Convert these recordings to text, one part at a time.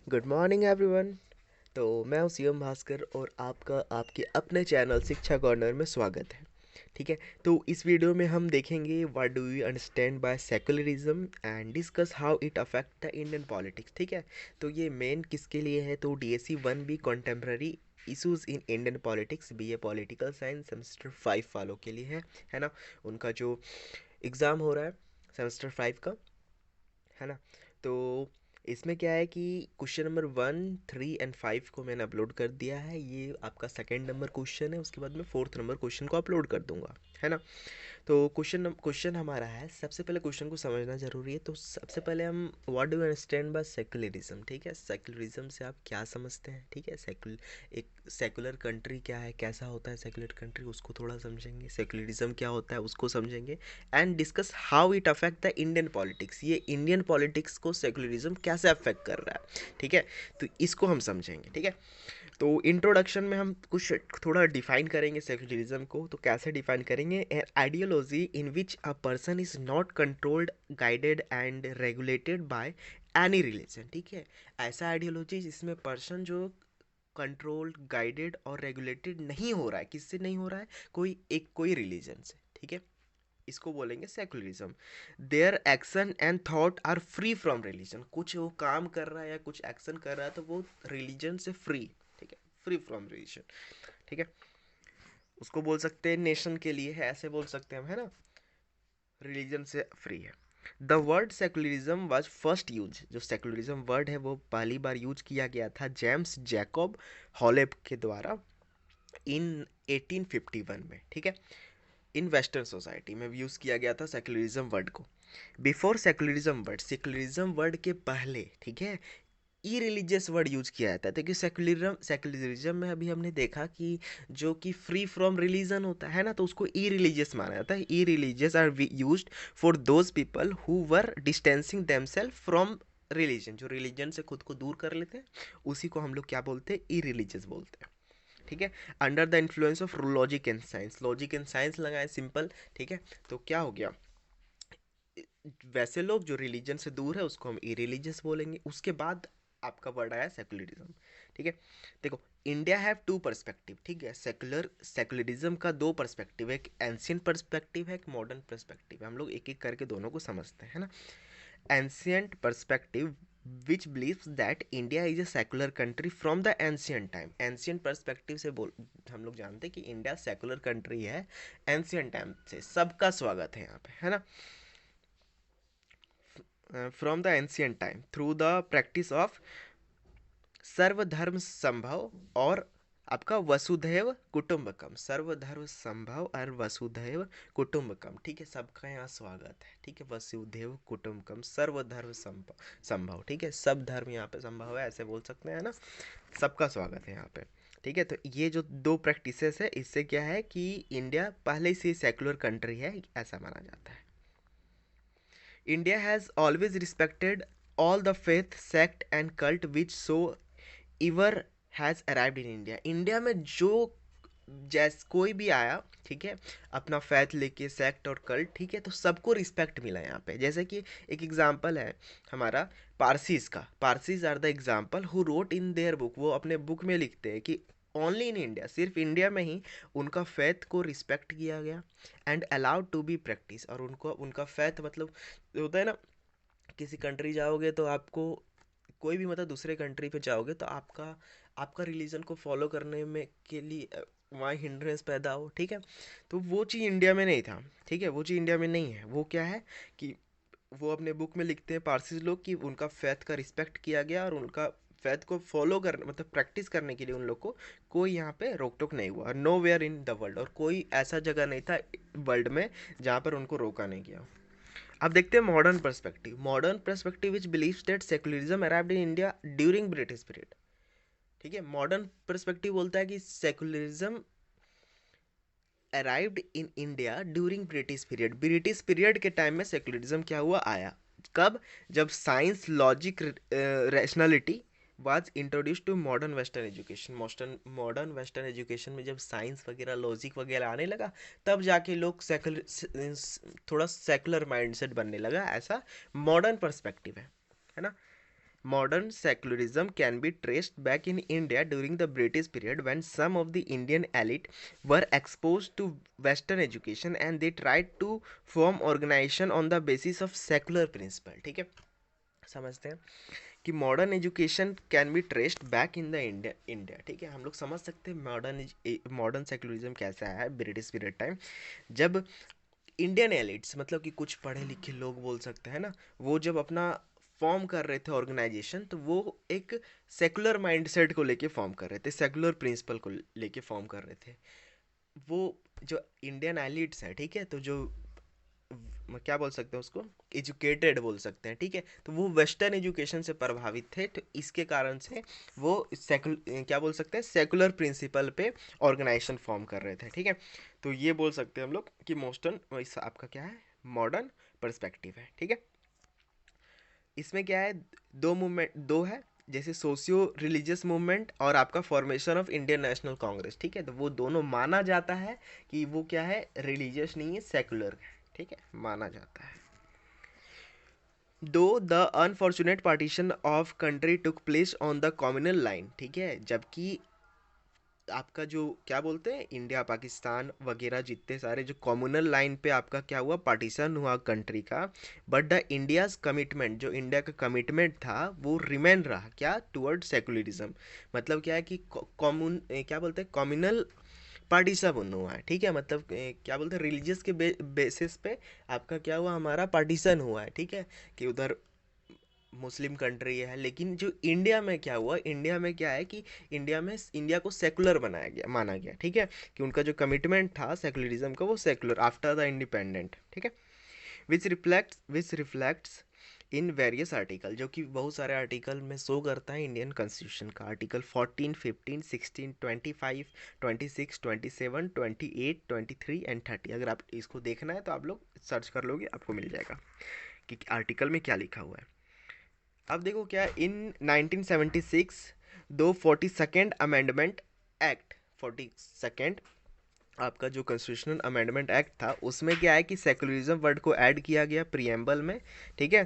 Good morning everyone. तो मैं हूं सीएम भास्कर और आपका आपके अपने चैनल शिक्षा कॉर्नर में स्वागत है। ठीक है, तो इस वीडियो में हम देखेंगे what do you understand by secularism and discuss how it affect the Indian politics. ठीक है, तो ये मेन किसके लिए है? तो DSC 1 B contemporary issues in Indian politics BA political science semester 5 वालों के लिए है ना। उनका जो एग्ज़ाम हो रहा है सेमेस्टर 5 का, है ना। तो इसमें क्या है कि क्वेश्चन नंबर 1, 3 एंड 5 को मैंने अपलोड कर दिया है। ये आपका सेकंड नंबर क्वेश्चन है, उसके बाद मैं फोर्थ नंबर क्वेश्चन को अपलोड कर दूंगा, है ना। तो क्वेश्चन हमारा है, सबसे पहले क्वेश्चन को समझना जरूरी है। तो सबसे पहले हम what do you understand bye secularism. ठीक है, सेक्युलरिज्म से आप क्या समझते हैं? ठीक है, एक सेकुलर कंट्री क्या है, कैसा होता है सेकुलर कंट्री, उसको थोड़ा समझेंगे। सेकुलरिज्म क्या होता है उसको समझेंगे and discuss how it affect the Indian politics. ये इंडियन पॉलिटिक्स को सेकुलरिज्म कैसे अफेक्ट कर रहा है, ठीक है, तो इसको हम समझेंगे। ठीक है, तो इंट्रोडक्शन में हम कुछ थोड़ा डिफाइन करेंगे सेक्युलरिज्म को। तो कैसे डिफाइन करेंगे? An ideology in which a person is not controlled, guided and regulated by any religion. ठीक है, ऐसा आइडियोलॉजी जिसमें पर्सन जो कंट्रोल्ड, गाइडेड और रेगुलेटेड नहीं हो रहा है। किससे नहीं हो रहा है? कोई रिलीजन से। ठीक है, इसको बोलेंगे secularism. Their action and thought are free from religion. कुछ वो काम कर रहा है या कुछ एक्शन कर रहा है तो वो रिलीजन से फ्री। ठीक है, फ्री फ्रॉम रिलीजन। ठीक है, उसको बोल सकते हैं नेशन के लिए है, ऐसे बोल सकते हैं हम, है ना, रिलीजन से फ्री है। The word secularism was first use, जो सेकुलरिज्म वर्ड है वो पहली बार यूज किया गया था जेम्स जैकब हॉलेब के द्वारा इन 1851 में। ठीक है, इन वेस्टर्न सोसाइटी में यूज़ किया गया था सेकुलरिज्म वर्ड को। Before secularism word, secularism word के पहले, ठीक है, ई रिलीजियस वर्ड यूज किया जाता है। तो कि सेकुलरिज्म में अभी हमने देखा कि जो कि फ्री फ्रॉम रिलीजन होता है ना, तो उसको ई रिलीजियस माना जाता है। Irreligious are used for those people who were distancing themselves from religion. जो रिलीजन से खुद को दूर कर लेते हैं उसी को हम लोग क्या बोलते हैं? ई रिलीजियस बोलते हैं। ठीक है, under the influence of logic and science, logic and science लगाए सिंपल। ठीक है, तो क्या हो गया? वैसे लोग जो रिलीजन से दूर है उसको हम इरिलीजियस बोलेंगे। उसके बाद आपका वर्ड आया सेकुलरिज्म। ठीक है, देखो, इंडिया हैव टू पर्सपेक्टिव। ठीक है, सेकुलरिज्म का दो पर्सपेक्टिव है, एक एंशियंट पर्सपेक्टिव है, एक मॉडर्न पर्सपेक्टिव है। हम लोग एक एक करके दोनों को समझते हैं ना। Ancient perspective which believes that India is a secular country from the ancient time. Ancient perspective से बोल हम लोग जानते हैं कि इंडिया सेकुलर कंट्री है एंशियंट टाइम से। सबका स्वागत है यहाँ पे, है ना। From the ancient time through the practice of सर्वधर्म संभव और आपका वसुधैव कुटुंबकम। सर्वधर्म संभव और वसुधैव कुटुंबकम। ठीक है, सबका यहाँ स्वागत है। ठीक है, वसुधैव कुटुंबकम, सर्वधर्म संभव। ठीक है, सब धर्म यहाँ पे संभव है, ऐसे बोल सकते हैं ना। सबका स्वागत है यहाँ पे। ठीक है, तो ये जो दो प्रैक्टिसेस है, इससे क्या है कि इंडिया पहले से सेकुलर कंट्री है ऐसा माना जाता है। India has always respected all the faith, sect and cult which so ever has arrived in India. India में जो कोई भी आया, ठीक है, अपना फैथ लेके, सेक्ट और कल्ट, ठीक है, तो सबको रिस्पेक्ट मिला यहाँ पे। जैसे कि एक एग्जांपल है हमारा पारसीज का। Parsis are the example who wrote in their book. वो अपने बुक में लिखते हैं कि ओनली इन इंडिया, सिर्फ इंडिया में ही उनका फैथ को रिस्पेक्ट किया गया and allowed to be practice. और उनको उनका फैथ मतलब होता है ना, किसी कंट्री जाओगे तो आपको कोई भी मतलब दूसरे कंट्री पे जाओगे तो आपका आपका रिलीजन को फॉलो करने में के लिए वहाँ हिंड्रेंस पैदा हो। ठीक है, तो वो चीज़ इंडिया में नहीं था। ठीक है, वो चीज़ इंडिया में नहीं है। वो क्या है कि वो अपने बुक में लिखते हैं पारसी लोग कि उनका फैथ का रिस्पेक्ट किया गया और उनका फैथ को फॉलो करने मतलब प्रैक्टिस करने के लिए उन लोग को कोई यहाँ पे रोक टोक नहीं हुआ। Nowhere in the world, और कोई ऐसा जगह नहीं था वर्ल्ड में जहाँ पर उनको रोका नहीं गया। अब देखते हैं modern perspective. Modern perspective which believes that secularism arrived in India during British period. ठीक है, मॉडर्न पर्सपेक्टिव बोलता है कि secularism arrived in India during British period. British period के टाइम में सेकुलरिज्म क्या हुआ, आया। कब? जब science, logic, rationality was introduce to modern western education. Modern western education में जब साइंस वगैरह, लॉजिक वगैरह आने लगा, तब जाके लोग थोड़ा सेकुलर माइंडसेट बनने लगा। ऐसा मॉडर्न पर्सपेक्टिव है ना। modern secularism can be traced back in India during the British period when some of the Indian elite were exposed to Western education and they tried to form organization on the basis of secular principle. ठीक है, समझते हैं कि modern education can be traced back in the India. ठीक है, हम लोग समझ सकते हैं मॉडर्न सेकुलरिज्म कैसा है ब्रिटिश पीरियड टाइम, जब इंडियन एलिट्स मतलब कि कुछ पढ़े लिखे लोग बोल सकते हैं ना, वो जब अपना फॉर्म कर रहे थे ऑर्गेनाइजेशन, तो वो एक सेकुलर माइंडसेट को लेके फॉर्म कर रहे थे, सेकुलर प्रिंसिपल को लेके फॉर्म कर रहे थे। वो जो इंडियन एलिट्स है, ठीक है, तो जो क्या बोल सकते हैं उसको, एजुकेटेड बोल सकते हैं, ठीक है, तो वो वेस्टर्न एजुकेशन से प्रभावित थे, तो इसके कारण से वो क्या बोल सकते हैं, सेकुलर प्रिंसिपल पे ऑर्गेनाइजेशन फॉर्म कर रहे थे। ठीक है, तो ये बोल सकते हैं हम लोग कि आपका क्या है, मॉडर्न पर्सपेक्टिव है। ठीक है, इसमें क्या है, दो है, जैसे सोशियो रिलीजियस मूवमेंट और आपका formation of Indian national Congress. ठीक है, तो वो दोनों माना जाता है कि वो क्या है, रिलीजियस नहीं है, सेकुलर है। ठीक है, माना जाता है। दो the unfortunate partition of country took place on the communal line. ठीक है, जबकि आपका जो क्या बोलते हैं, इंडिया पाकिस्तान वगैरह जितने सारे जो कॉम्युनल लाइन पे आपका क्या हुआ, पार्टीशन हुआ कंट्री का, बट द इंडियाज कमिटमेंट, जो इंडिया का कमिटमेंट था वो रिमेन रहा क्या, टुवर्ड सेकुलरिज्म। मतलब क्या है कि क्या बोलते हैं, कम्युनल पार्टीशन हुआ है। ठीक है, मतलब क्या बोलते हैं, रिलीजियस के बेसिस पे आपका क्या हुआ, हमारा पार्टीशन हुआ है। ठीक है, कि उधर मुस्लिम कंट्री है, लेकिन जो इंडिया में क्या हुआ, इंडिया में क्या है कि इंडिया को सेकुलर बनाया गया, माना गया। ठीक है, कि उनका जो कमिटमेंट था सेकुलरिज्म का, वो सेकुलर आफ्टर द इंडिपेंडेंट। ठीक है, विच रिफ्लेक्ट्स इन वेरियस आर्टिकल, जो कि बहुत सारे आर्टिकल में शो करता है इंडियन कॉन्स्टिट्यूशन का। Article 14, 15, 16, 25, 26, 27, 28, 23 and 30। अगर आप इसको देखना है तो आप लोग सर्च कर लोगे, आपको मिल जाएगा कि आर्टिकल में क्या लिखा हुआ है। अब देखो क्या, इन 1976 दो 42nd अमेंडमेंट एक्ट, 42nd आपका जो कॉन्स्टिट्यूशनल अमेंडमेंट एक्ट था, उसमें क्या है कि सेकुलरिज्म वर्ड को ऐड किया गया प्रियम्बल में। ठीक है,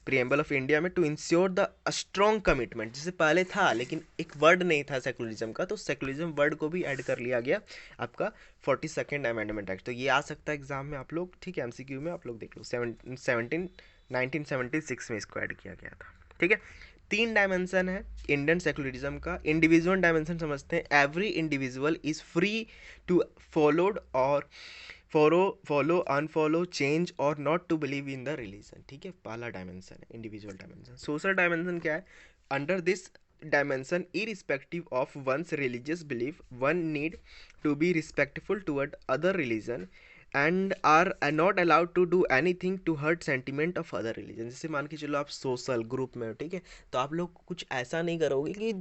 प्रियम्बल ऑफ इंडिया में, to ensure the strong commitment, जिससे पहले था लेकिन एक वर्ड नहीं था सेकुलरिज्म का, तो सेकुलरिज्म वर्ड को भी ऐड कर लिया गया आपका 42nd अमेंडमेंट एक्ट। तो ये आ सकता है एग्जाम में आप लोग, ठीक है, एमसीक्यू में आप लोग देख लो, 1976 में इसको ऐड किया गया था। ठीक है, 3 डायमेंशन है इंडियन सेकुलरिज्म का। इंडिविजुअल डायमेंशन समझते हैं, every individual is free to followed और फॉलो अनफॉलो चेंज और not to believe in the religion. ठीक है, पहला डायमेंशन है इंडिविजुअल डायमेंशन। सोशल डायमेंशन क्या है, under this dimension irrespective of one's religious belief one need to be respectful toward other religion and are not allowed to do anything to hurt sentiment of other religion। जैसे मान के चलो आप social group में हो, ठीक है, तो आप लोग कुछ ऐसा नहीं करोगे कि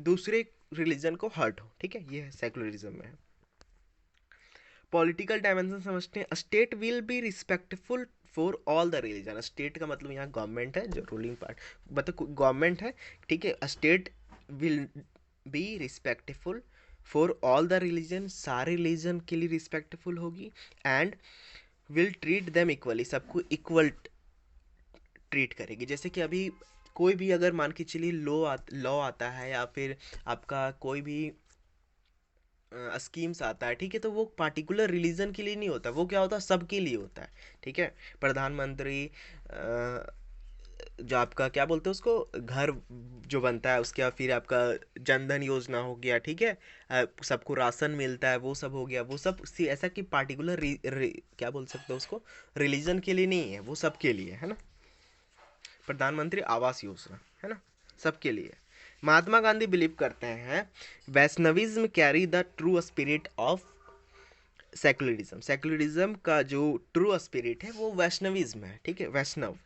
दूसरे रिलीजन को हर्ट हो। ठीक है, ये है सेकुलरिज्म में। पॉलिटिकल डायमेंशन समझते हैं, state will be respectful for all the religion. State का मतलब यहाँ गवर्नमेंट है, जो रूलिंग पार्ट मतलब गवर्नमेंट है। ठीक है, state will be respectful for all the religion, सारे रिलीजन के लिए रिस्पेक्टफुल होगी, and will treat them equally, सबको इक्वल ट्रीट करेगी। जैसे कि अभी कोई भी अगर मान के चलिए लॉ आता है, या फिर आपका कोई भी स्कीम्स आता है, ठीक है, तो वो पार्टिकुलर रिलीजन के लिए नहीं होता, वो क्या होता है, सबके लिए होता है। ठीक है, प्रधानमंत्री जो आपका क्या बोलते हैं उसको, घर जो बनता है उसके, फिर आपका जनधन योजना हो गया। ठीक है, सबको राशन मिलता है, वो सब हो गया, वो सब ऐसा कि पार्टिकुलर क्या बोल सकते हैं उसको, रिलीजन के लिए नहीं है, वो सबके लिए है ना। प्रधानमंत्री आवास योजना है ना, सबके लिए। महात्मा गांधी बिलीव करते हैं Vaishnavism carry the true spirit of secularism. Secularism का जो ट्रू स्पिरिट है वो वैष्णविज्म है। ठीक है, वैष्णव।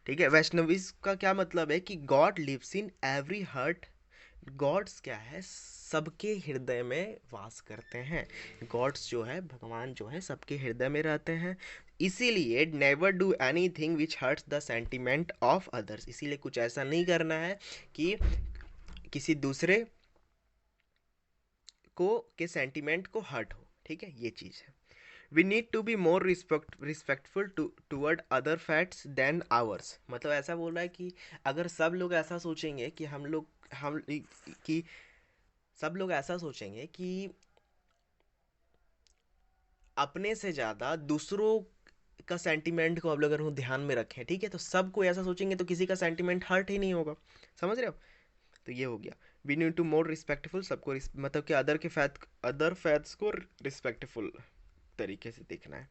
ठीक है, वैष्णविज्म का क्या मतलब है कि God lives in every heart. Gods क्या है, सबके हृदय में वास करते हैं। गॉड्स जो है, भगवान जो है, सबके हृदय में रहते हैं। इसीलिए never do any thing which hertz the sentiment of others. इसीलिए कुछ ऐसा नहीं करना है कि किसी दूसरे को के सेंटिमेंट को हर्ट हो। ठीक है, ये चीज़ है। We need to be more respectful toward other faiths than ours. मतलब ऐसा बोल रहा है कि अगर सब लोग ऐसा सोचेंगे कि हम कि सब लोग ऐसा सोचेंगे कि अपने से ज़्यादा दूसरों का सेंटिमेंट को आप लोग अगर ध्यान में रखें, ठीक है, तो सब कोई ऐसा सोचेंगे तो किसी का सेंटिमेंट हर्ट ही नहीं होगा। समझ रहे हो? तो ये हो गया, we need to more respectful, सबको मतलब कि अदर फैथ्स को रिस्पेक्टफुल तरीके से देखना है।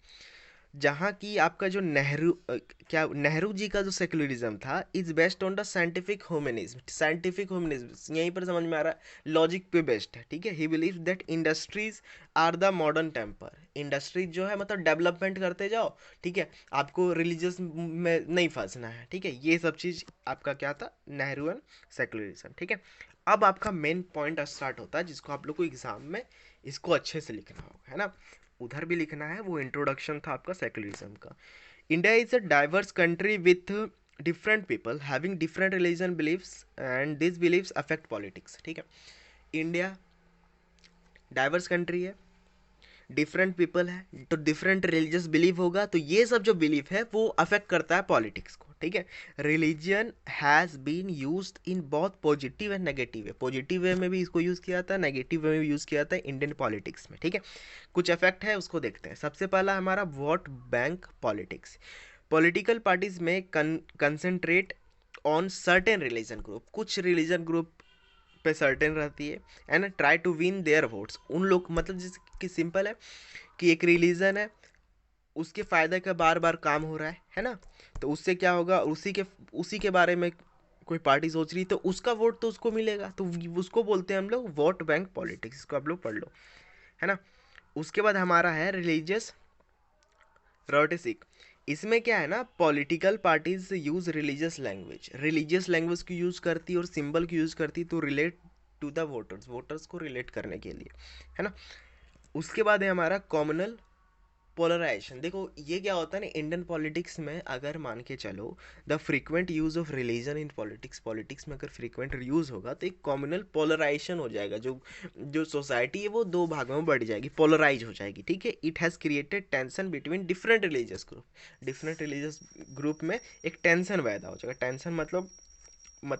जहाँ की आपका जो नेहरू जी का जो सेक्युलरिज्म था is based on the scientific humanism, यहीं पर समझ में आ रहा है, लॉजिक पे बेस्ड है, ठीक है। He believe that industries are the modern temper, industries जो है मतलब डेवलपमेंट करते जाओ, ठीक है, आपको रिलीजियस में नहीं फंसना है, ठीक है। ये सब चीज़ आपका क्या था, नेहरू एंड सेक्युलरिज्म, ठीक है। अब आपका मेन पॉइंट स्टार्ट होता है जिसको आप लोग को एग्जाम में इसको अच्छे से लिखना होगा, है ना, उधर भी लिखना है। वो इंट्रोडक्शन था आपका सेक्युलरिज्म का। India is a diverse country with different people having different religion believes and this believes affect politics, ठीक है। इंडिया डाइवर्स कंट्री है, डिफरेंट पीपल है, तो डिफरेंट रिलीजियस बिलीव होगा, तो ये सब जो बिलीफ है वो अफेक्ट करता है पॉलिटिक्स को, ठीक है। Religion has been used in बहुत positive and negative way, positive way में भी इसको यूज़ किया था, नेगेटिव वे में भी यूज़ किया था इंडियन पॉलिटिक्स में, ठीक है। कुछ इफेक्ट है उसको देखते हैं। सबसे पहला हमारा vote bank politics. Political parties में concentrate on certain religion group, कुछ रिलीजन ग्रुप पे सर्टेन रहती है, and try to win their votes. उन लोग मतलब जैसे कि सिंपल है कि एक रिलीजन है, उसके फ़ायदे का बार बार काम हो रहा है ना, तो उससे क्या होगा, उसी के बारे में कोई पार्टी सोच रही तो उसका वोट तो उसको मिलेगा, तो उसको बोलते हैं हम लोग वोट बैंक पॉलिटिक्स, इसको आप लोग पढ़ लो, है ना। उसके बाद हमारा है रिलीजियस रोटिसिक। इसमें क्या है ना, political parties use religious language की यूज करती है और सिंबल की यूज करती है to relate to the voters को रिलेट करने के लिए, है ना। उसके बाद है हमारा कॉमनल पोलराइजेशन। देखो ये क्या होता है ना, इंडियन पॉलिटिक्स में अगर मान के चलो the frequent use of religion in politics में अगर फ्रीक्वेंट यूज होगा तो एक कॉम्युनल पोलराइजेशन हो जाएगा, जो जो सोसाइटी है वो दो भागों में बढ़ जाएगी, पोलराइज हो जाएगी, ठीक है। It has created tension between different religious group में एक टेंशन पैदा हो जाएगा। टेंशन मतलब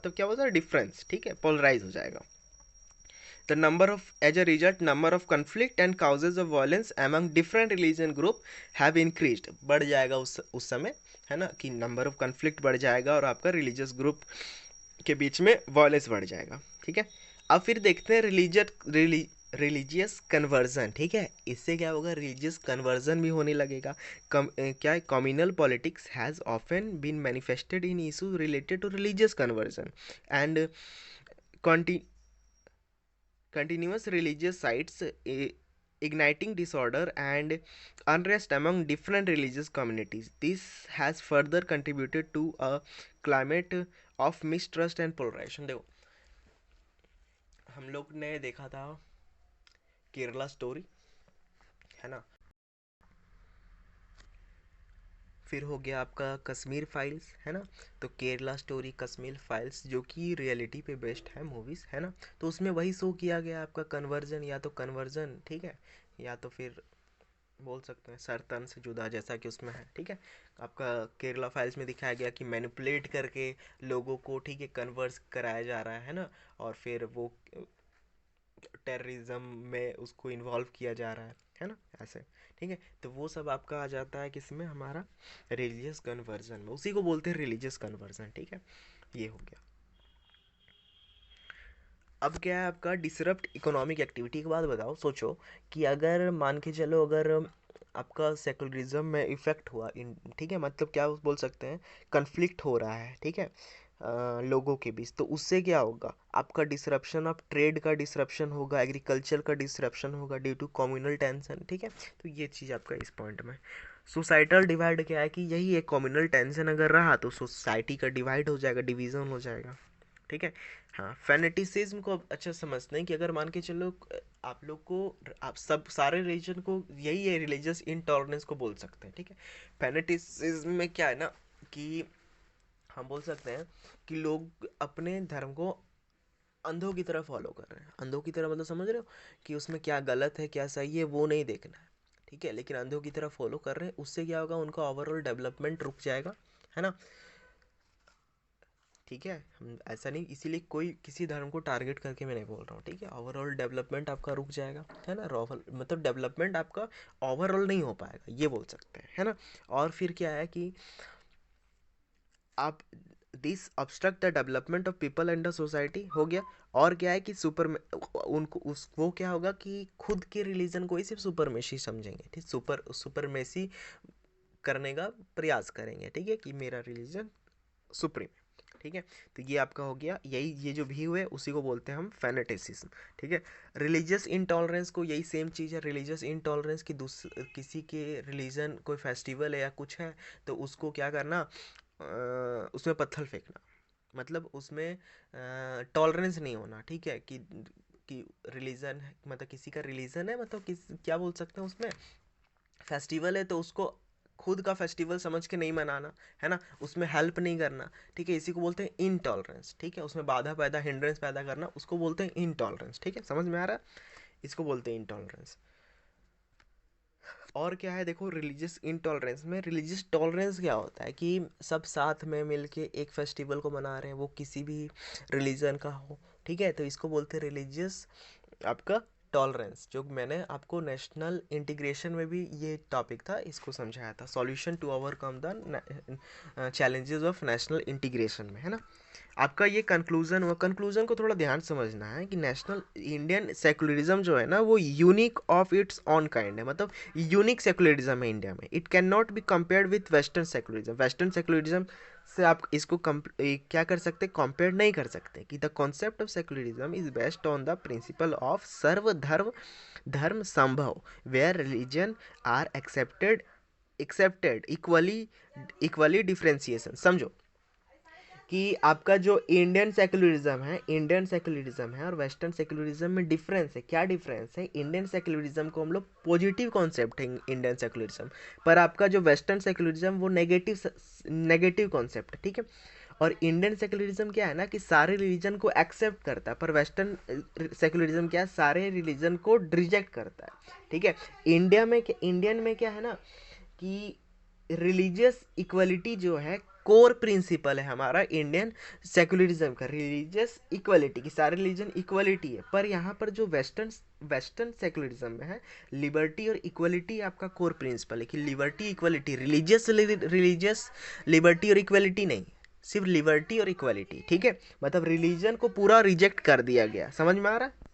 क्या होता है, डिफरेंस, ठीक है, पोलराइज हो जाएगा। As a result, number of conflict and causes of violence among different religion group have increased, बढ़ जाएगा उस समय, है ना, कि नंबर ऑफ कन्फ्लिक्ट बढ़ जाएगा और आपका रिलीजियस ग्रुप के बीच में वॉयलेंस बढ़ जाएगा, ठीक है। अब फिर देखते हैं रिलीजियस कन्वर्जन, ठीक है। इससे क्या होगा, रिलीजियस कन्वर्जन भी होने लगेगा। क्या है, communal politics has often been manifested in issue related to religious conversion and continuous religious sites, igniting disorder and unrest among different religious communities. This has further contributed to a climate of mistrust and polarization। देखो हम लोग ने देखा था Kerala story, है ना, फिर हो गया आपका कश्मीर फाइल्स, है ना। तो केरला स्टोरी, कश्मीर फाइल्स जो कि रियलिटी पे बेस्ड है मूवीज़, है ना, तो उसमें वही शो किया गया आपका कन्वर्जन, या तो कन्वर्जन, ठीक है, या तो फिर बोल सकते हैं सरतन से जुदा, जैसा कि उसमें है, ठीक है। आपका केरला फाइल्स में दिखाया गया कि मैनिपुलेट करके लोगों को, ठीक है, कन्वर्स कराया जा रहा है ना, और फिर वो टेररिज्म में उसको इन्वॉल्व किया जा रहा है ना, ऐसे, ठीक है। तो वो सब आपका आ जाता है किसमें, हमारा रिलीजियस कन्वर्जन में, उसी को बोलते हैं रिलीजियस कन्वर्जन, ठीक है। ये हो गया। अब क्या है आपका डिसरप्ट इकोनॉमिक एक्टिविटी के बाद बताओ, सोचो कि अगर मान के चलो, अगर आपका सेकुलरिज्म में इफेक्ट हुआ इन, ठीक है, मतलब क्या बोल सकते हैं, कन्फ्लिक्ट हो रहा है, ठीक है, लोगों के बीच, तो उससे क्या होगा, आपका डिसरप्शन ऑफ ट्रेड का डिसरप्शन होगा, एग्रीकल्चर का डिसरप्शन होगा ड्यू टू कम्युनल टेंशन, ठीक है। तो ये चीज़ आपका इस पॉइंट में। सोसाइटल डिवाइड क्या है कि यही है, कम्युनल टेंशन अगर रहा तो सोसाइटी का डिवाइड हो जाएगा, डिवीज़न हो जाएगा, ठीक है। हाँ, फैनेटिसिज्म को अब अच्छा समझते हैं कि अगर मान के चलो आप लोग को, आप सब सारे रिलीजन को, यही है रिलीजियस इनटॉलरेंस को बोल सकते हैं, ठीक है। फैनेटिसिज्म में क्या है ना कि हम बोल सकते हैं कि लोग अपने धर्म को अंधों की तरह फॉलो कर रहे हैं। अंधों की तरह मतलब समझ रहे हो कि उसमें क्या गलत है क्या सही है वो नहीं देखना है, ठीक है, लेकिन अंधों की तरह फॉलो कर रहे हैं, उससे क्या होगा, उनका ओवरऑल डेवलपमेंट रुक जाएगा, है ना। ठीक है, हम ऐसा नहीं, इसीलिए कोई किसी धर्म को टारगेट करके मैं नहीं बोल रहा हूँ, ठीक है। ओवरऑल डेवलपमेंट आपका रुक जाएगा, है ना। मतलब डेवलपमेंट आपका ओवरऑल नहीं हो पाएगा, ये बोल सकते हैं, है ना। और फिर क्या है कि आप this obstruct the development of people and the society, हो गया। और क्या है कि उनको उस वो क्या होगा कि खुद के रिलीजन को ही सिर्फ सुपरमेसी समझेंगे, ठीक, सुपरमेसी करने का प्रयास करेंगे, ठीक है, कि मेरा रिलीजन सुप्रीम, ठीक है। तो ये आपका हो गया, यही ये जो व्यू है उसी को बोलते हैं हम फैनेटिसिज्म, ठीक है। रिलीजियस इनटॉलरेंस को यही सेम चीज़ है, रिलीजियस इनटॉलरेंस की किसी के रिलीजन कोई फेस्टिवल है या कुछ है तो उसको क्या करना, उसमें पत्थर फेंकना, मतलब उसमें टॉलरेंस नहीं होना, ठीक है। कि रिलीजन है, मतलब किसी का रिलीजन है, मतलब किस क्या बोल सकते हैं, उसमें फेस्टिवल है तो उसको खुद का फेस्टिवल समझ के नहीं मनाना, है ना, उसमें हेल्प नहीं करना, ठीक है, इसी को बोलते हैं इनटॉलरेंस, ठीक है। उसमें बाधा पैदा, हिंड्रेंस पैदा करना, उसको बोलते हैं इनटॉलरेंस, ठीक है, समझ में आ रहा है, इसको बोलते हैं इनटॉलरेंस। और क्या है, देखो, रिलीजियस इनटॉलरेंस में, रिलीजियस टॉलरेंस क्या होता है कि सब साथ में मिलके एक फेस्टिवल को मना रहे हैं, वो किसी भी रिलीजन का हो, ठीक है, तो इसको बोलते हैं रिलीजियस आपका टॉलरेंस। जो मैंने आपको नेशनल इंटीग्रेशन में भी ये टॉपिक था, इसको समझाया था, solution to overcome the challenges of national integration में, है ना। आपका ये कंक्लूजन हुआ, कंक्लूजन को थोड़ा ध्यान समझना है कि नेशनल इंडियन सेकुलरिज्म जो है ना वो unique of its on kind है, मतलब यूनिक सेकुलरिज्म है इंडिया में। It can not be compared with western secularism, western secularism से आप इसको क्या कर सकते, कंपेयर नहीं कर सकते, कि the concept of secularism is based on the principle of सर्वधर्म धर्म संभव, where religion are accepted equally differentiation. समझो कि आपका जो इंडियन सेकुलरिज्म है और वेस्टर्न सेकुलरिज्म में डिफरेंस है। क्या डिफरेंस है, इंडियन सेकुलरिज्म को हम लोग पॉजिटिव कॉन्सेप्ट है इंडियन सेकुलरिज्म, पर आपका जो वेस्टर्न सेकुलरिज्म वो नेगेटिव कॉन्सेप्ट है, ठीक है। और इंडियन सेकुलरिज्म क्या है ना कि सारे रिलीजन को एक्सेप्ट करता है, पर वेस्टर्न सेकुलरिज्म क्या है, सारे रिलीजन को रिजेक्ट करता है, ठीक है। इंडियन में क्या है ना कि रिलीजियस इक्वलिटी जो है कोर प्रिंसिपल है हमारा इंडियन सेकुलरिज्म का, रिलीजियस इक्वलिटी की, सारे रिलीजन इक्वलिटी है। पर यहाँ पर जो वेस्टर्न सेकुलरिज्म में है, लिबर्टी और इक्वलिटी आपका कोर प्रिंसिपल है, कि लिबर्टी इक्वलिटी, रिलीजियस लिबर्टी और इक्वलिटी नहीं, सिर्फ लिबर्टी और इक्वलिटी, ठीक है। मतलब रिलीजन को पूरा रिजेक्ट कर दिया गया, समझ में आ रहा है,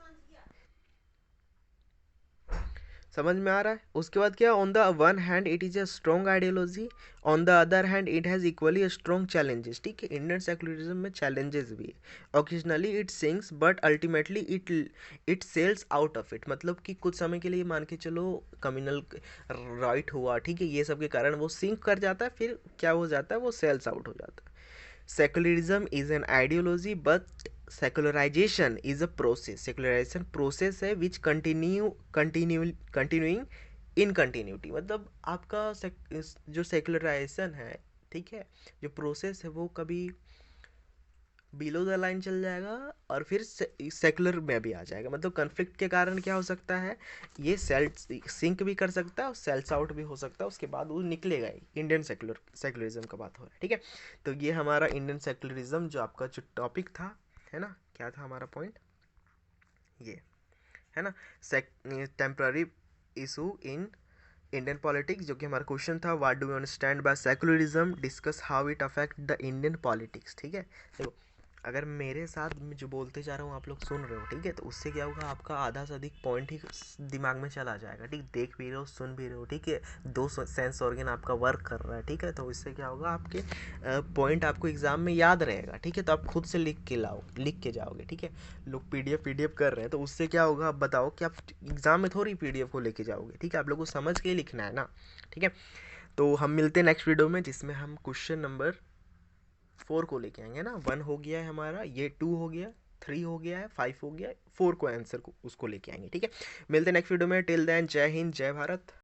समझ में आ रहा है। उसके बाद क्या, on the one hand it is a strong ideology, on the other hand it has equally strong challenges, ठीक है। इंडियन सेकुलरिज्म में चैलेंजेस भी है, occasionally it sinks but ultimately it sails out of it, मतलब कि कुछ समय के लिए मान के चलो कम्युनल राइट हुआ, ठीक है, ये सब के कारण वो सिंक कर जाता है, फिर क्या हो जाता है, वो सेल्स आउट हो जाता है। Secularism is an ideology but secularisation is a process, secularisation process है विच कंटिन्यूइंग इन कंटिन्यूटी, मतलब आपका जो सेकुलराइजेशन है, ठीक है, जो प्रोसेस है वो कभी बिलो द लाइन चल जाएगा और फिर सेकुलर में भी आ जाएगा, मतलब कन्फ्लिक्ट के कारण क्या हो सकता है, ये सेल्स सिंक भी कर सकता है और सेल्स आउट भी हो सकता है, उसके बाद वो निकलेगा ही। इंडियन सेकुलरिज्म का बात हो रहा है, ठीक है। तो ये हमारा इंडियन सेकुलरिज्म जो आपका जो टॉपिक था, है ना, क्या था हमारा पॉइंट, ये है ना, temporary issue in Indian politics, जो कि हमारा क्वेश्चन था, what do you understand by secularism, discuss how it affect the Indian politics, ठीक है। देखो, अगर मेरे साथ मैं जो बोलते जा रहा हूँ आप लोग सुन रहे हो, ठीक है, तो उससे क्या होगा, आपका आधा से अधिक पॉइंट ही दिमाग में चला जाएगा, ठीक, देख भी रहे हो, सुन भी रहे हो, ठीक है, दो सेंस ऑर्गन आपका वर्क कर रहा है, ठीक है। तो इससे क्या होगा, आपके पॉइंट आपको एग्जाम में याद रहेगा, ठीक है। तो आप खुद से लिख के जाओगे, ठीक है। लोग पीडीएफ कर रहे हैं, तो उससे क्या होगा, आप बताओ कि आप एग्जाम में थोड़ी पीडीएफ को लेके जाओगे, ठीक है, आप लोग को समझ के लिखना है ना, ठीक है। तो हम मिलते हैं नेक्स्ट वीडियो में, जिसमें हम क्वेश्चन नंबर 4 को लेके आएंगे ना। 1 हो गया है हमारा, ये 2 हो गया, 3 हो गया है, 5 हो गया है, 4 को आंसर को उसको लेके आएंगे, ठीक है। मिलते हैं नेक्स्ट वीडियो में, टिल देन जय हिंद जय भारत।